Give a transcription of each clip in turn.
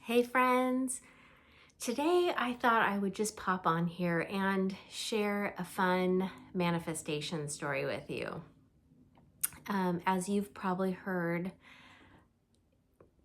Hey friends, today I thought I would just pop on here and share a fun manifestation story with you. As you've probably heard,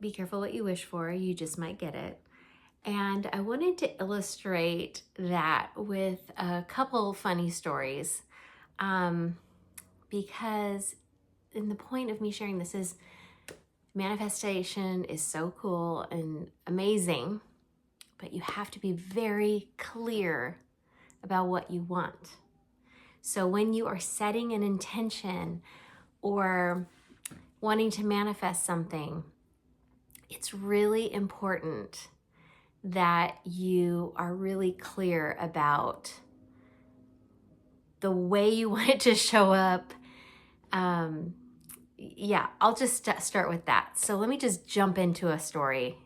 be careful what you wish for, you just might get it. And I wanted to illustrate that with a couple funny stories because in the point of me sharing this is manifestation is so cool and amazing, but you have to be very clear about what you want. So when you are setting an intention or wanting to manifest something, it's really important that you are really clear about the way you want it to show up. I'll just start with that. So let me just jump into a story.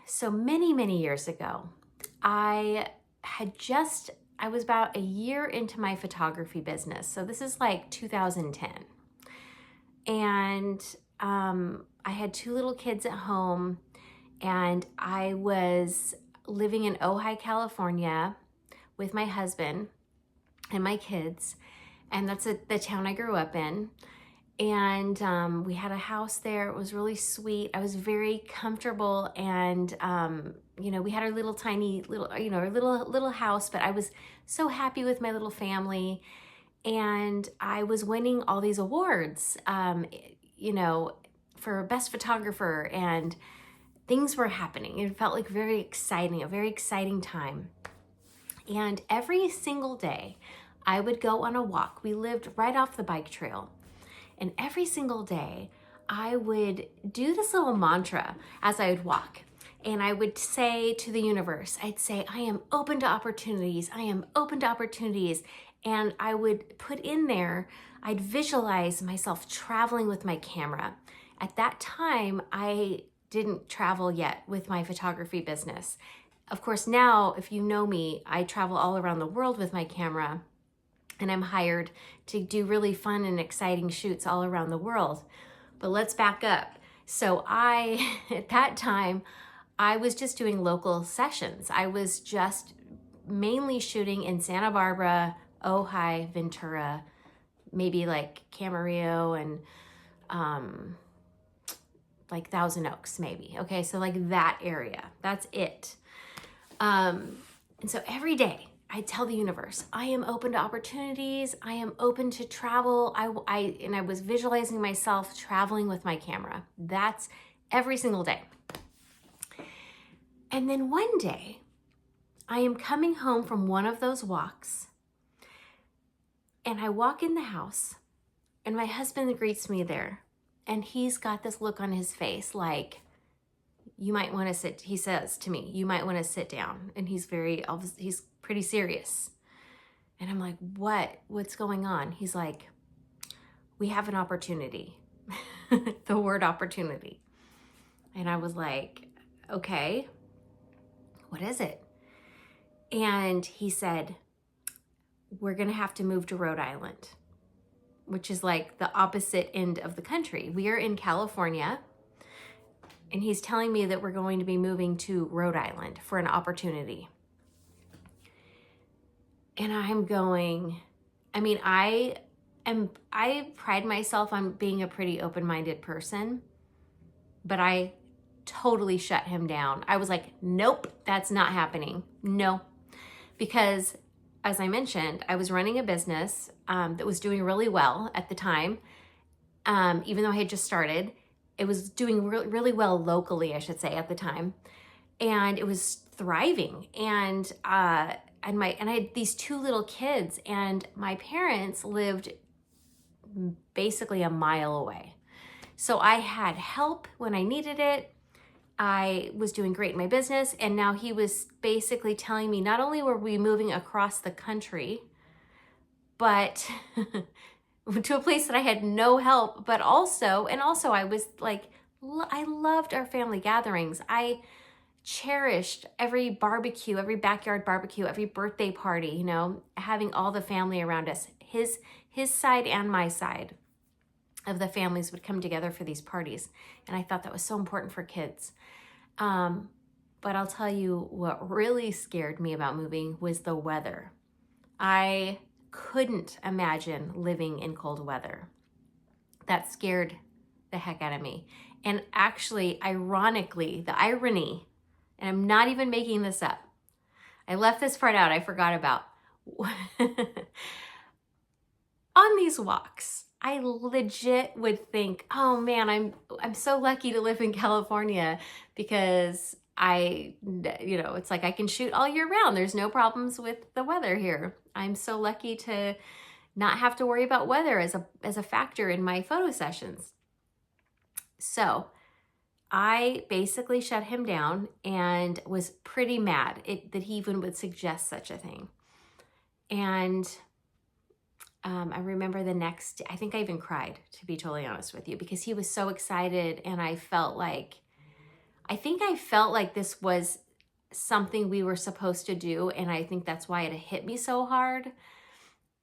So many years ago, I was about a year into my photography business. So this is like 2010. And I had two little kids at home, and I was living in Ojai, California with my husband and my kids. And that's the town I grew up in. And we had a house there. It was really sweet. I was very comfortable, and we had our our little house, but I was so happy with my little family, and I was winning all these awards, for best photographer, and things were happening. It felt like a very exciting time. And every single day I would go on a walk. We lived right off the bike trail. And every single day, I would do this little mantra as I would walk. And I would say to the universe, I'd say, I am open to opportunities. I am open to opportunities. And I would put in there, I'd visualize myself traveling with my camera. At that time, I didn't travel yet with my photography business. Of course, now, if you know me, I travel all around the world with my camera. And I'm hired to do really fun and exciting shoots all around the world. But let's back up. So at that time, I was just doing local sessions. I was just mainly shooting in Santa Barbara, Ojai, Ventura, maybe like Camarillo and like Thousand Oaks maybe. Okay, so like that area, that's it. And so every day, I tell the universe, I am open to opportunities. I am open to travel. I was visualizing myself traveling with my camera. That's every single day. And then one day, I am coming home from one of those walks, and I walk in the house, and my husband greets me there, and he's got this look on his face like, you might want to sit, he says to me, you might want to sit down. And he's pretty serious. And I'm like, what's going on? He's like, we have an opportunity. The word opportunity. And I was like, okay, what is it? And he said, we're going to have to move to Rhode Island, which is like the opposite end of the country. We are in California. And he's telling me that we're going to be moving to Rhode Island for an opportunity. And I'm going, I pride myself on being a pretty open-minded person, but I totally shut him down. I was like, nope, that's not happening. No, because as I mentioned, I was running a business that was doing really well at the time, even though I had just started. It was doing really well locally, I should say, at the time. And it was thriving. And I had these two little kids, and my parents lived basically a mile away. So I had help when I needed it. I was doing great in my business. And now he was basically telling me not only were we moving across the country, but to a place that I had no help, but also I was like, I loved our family gatherings. I cherished every barbecue, every backyard barbecue, every birthday party, having all the family around us, his side and my side. of the families would come together for these parties. And I thought that was so important for kids. But I'll tell you what really scared me about moving was the weather. I couldn't imagine living in cold weather. That scared the heck out of me. And actually, ironically, the irony, and I'm not even making this up, I left this part out, I forgot about. On these walks, I legit would think, oh man, I'm so lucky to live in California because it's like I can shoot all year round. There's no problems with the weather here. I'm so lucky to not have to worry about weather as a factor in my photo sessions. So I basically shut him down and was pretty mad that he even would suggest such a thing. And I remember the next, I think I even cried, to be totally honest with you, because he was so excited, and I felt like this was something we were supposed to do, and I think that's why it hit me so hard.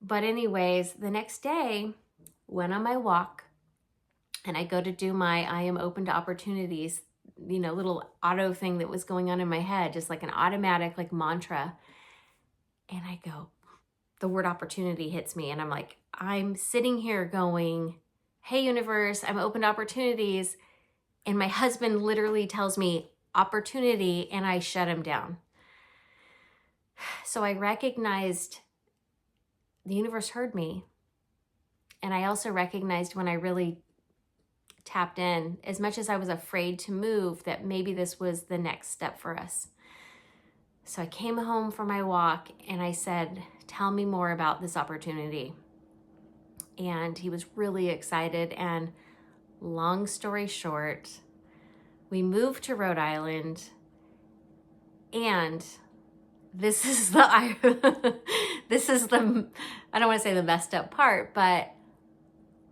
But anyways, the next day, went on my walk, and I go to do my I am open to opportunities, little auto thing that was going on in my head, just like an automatic like mantra. And I go, the word opportunity hits me, and I'm like, I'm sitting here going, hey universe, I'm open to opportunities. And my husband literally tells me opportunity, and I shut him down. So I recognized the universe heard me. And I also recognized when I really tapped in, as much as I was afraid to move, that maybe this was the next step for us. So I came home from my walk and I said, tell me more about this opportunity. And he was really excited. And long story short, we moved to Rhode Island, and this is the I don't want to say the messed up part, but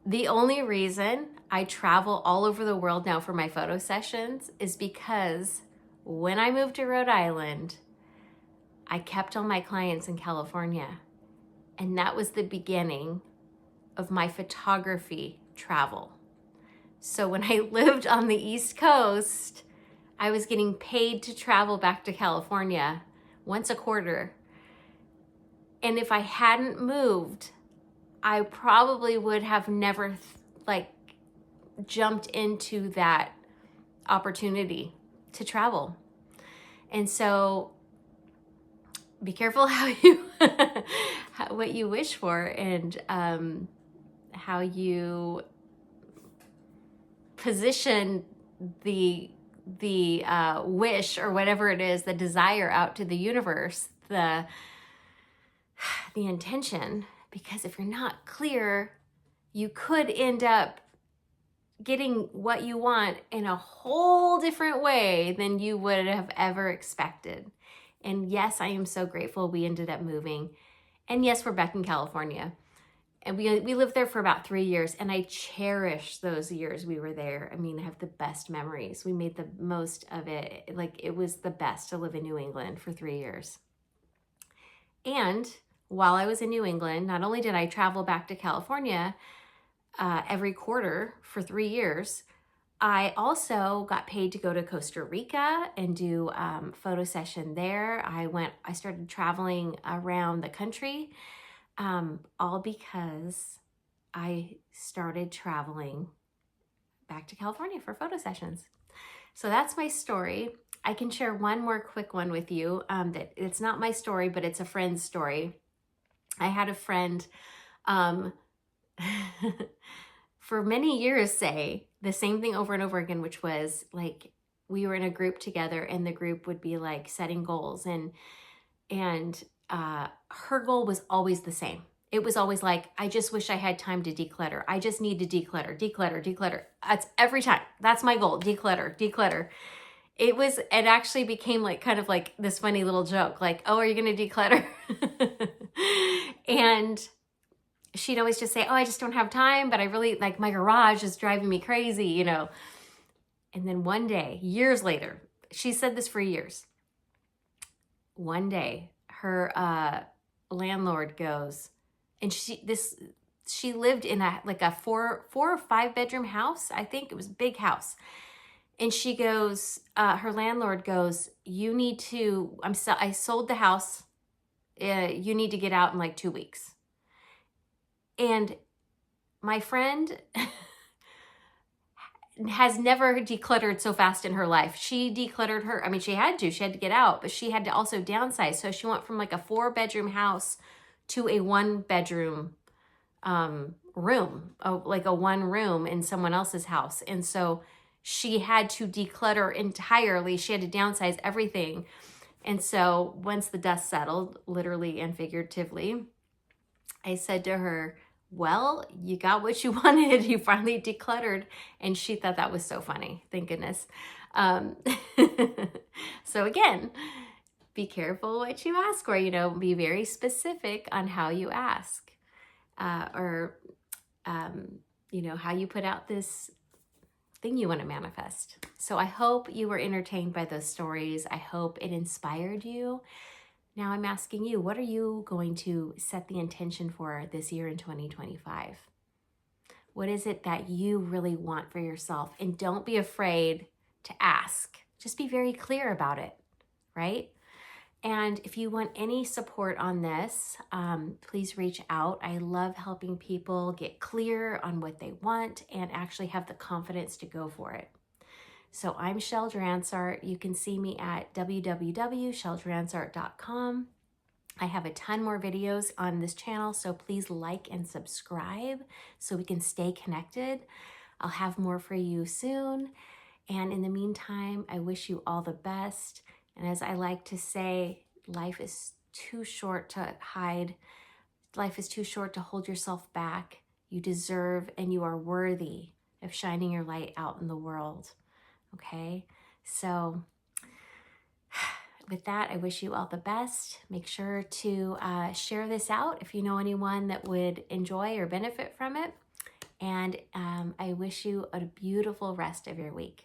the only reason I travel all over the world now for my photo sessions is because when I moved to Rhode Island, I kept all my clients in California, and that was the beginning of my photography travel. So when I lived on the East Coast, I was getting paid to travel back to California once a quarter. And if I hadn't moved, I probably would have never jumped into that opportunity to travel. And so be careful what you wish for, and how you position the wish or whatever it is, the desire out to the universe, the intention. Because if you're not clear, you could end up getting what you want in a whole different way than you would have ever expected. And yes, I am so grateful we ended up moving. And yes, we're back in California. And we lived there for about 3 years, and I cherish those years we were there. I mean, I have the best memories. We made the most of it. Like, it was the best to live in New England for 3 years. And while I was in New England, not only did I travel back to California every quarter for 3 years, I also got paid to go to Costa Rica and do photo session there. I started traveling around the country. All because I started traveling back to California for photo sessions. So that's my story. I can share one more quick one with you. That it's not my story, but it's a friend's story. I had a friend for many years say the same thing over and over again, which was like, we were in a group together, and the group would be like setting goals, and her goal was always the same. It was always like, I just wish I had time to declutter. I just need to declutter. That's every time. That's my goal. Declutter. It actually became like kind of like this funny little joke, like, oh, are you going to declutter? And she'd always just say, oh, I just don't have time, but I really like, my garage is driving me crazy, And then one day, years later, she said this for years. One day, her landlord goes, and she lived in a 4 or 5 bedroom house. I think it was a big house. And she goes, her landlord goes, you need to, I sold the house. You need to get out in like 2 weeks. And my friend has never decluttered so fast in her life. She decluttered her, I mean, she had to get out, but she had to also downsize. So she went from like a 4 bedroom house to a 1 bedroom room, like a 1 room in someone else's house. And so she had to declutter entirely. She had to downsize everything. And so once the dust settled, literally and figuratively, I said to her, well, you got what you wanted. You finally decluttered. And she thought that was so funny. Thank goodness. So again, be careful what you ask for, be very specific on how you ask, or how you put out this thing you want to manifest. So I hope you were entertained by those stories. I hope it inspired you. Now I'm asking you, what are you going to set the intention for this year in 2025? What is it that you really want for yourself? And don't be afraid to ask. Just be very clear about it, right? And if you want any support on this, please reach out. I love helping people get clear on what they want and actually have the confidence to go for it. So I'm Shel Dransart. You can see me at www.sheldransart.com. I have a ton more videos on this channel, so please like and subscribe so we can stay connected. I'll have more for you soon. And in the meantime, I wish you all the best. And as I like to say, life is too short to hide. Life is too short to hold yourself back. You deserve and you are worthy of shining your light out in the world. Okay? So with that, I wish you all the best. Make sure to share this out if you know anyone that would enjoy or benefit from it. And I wish you a beautiful rest of your week.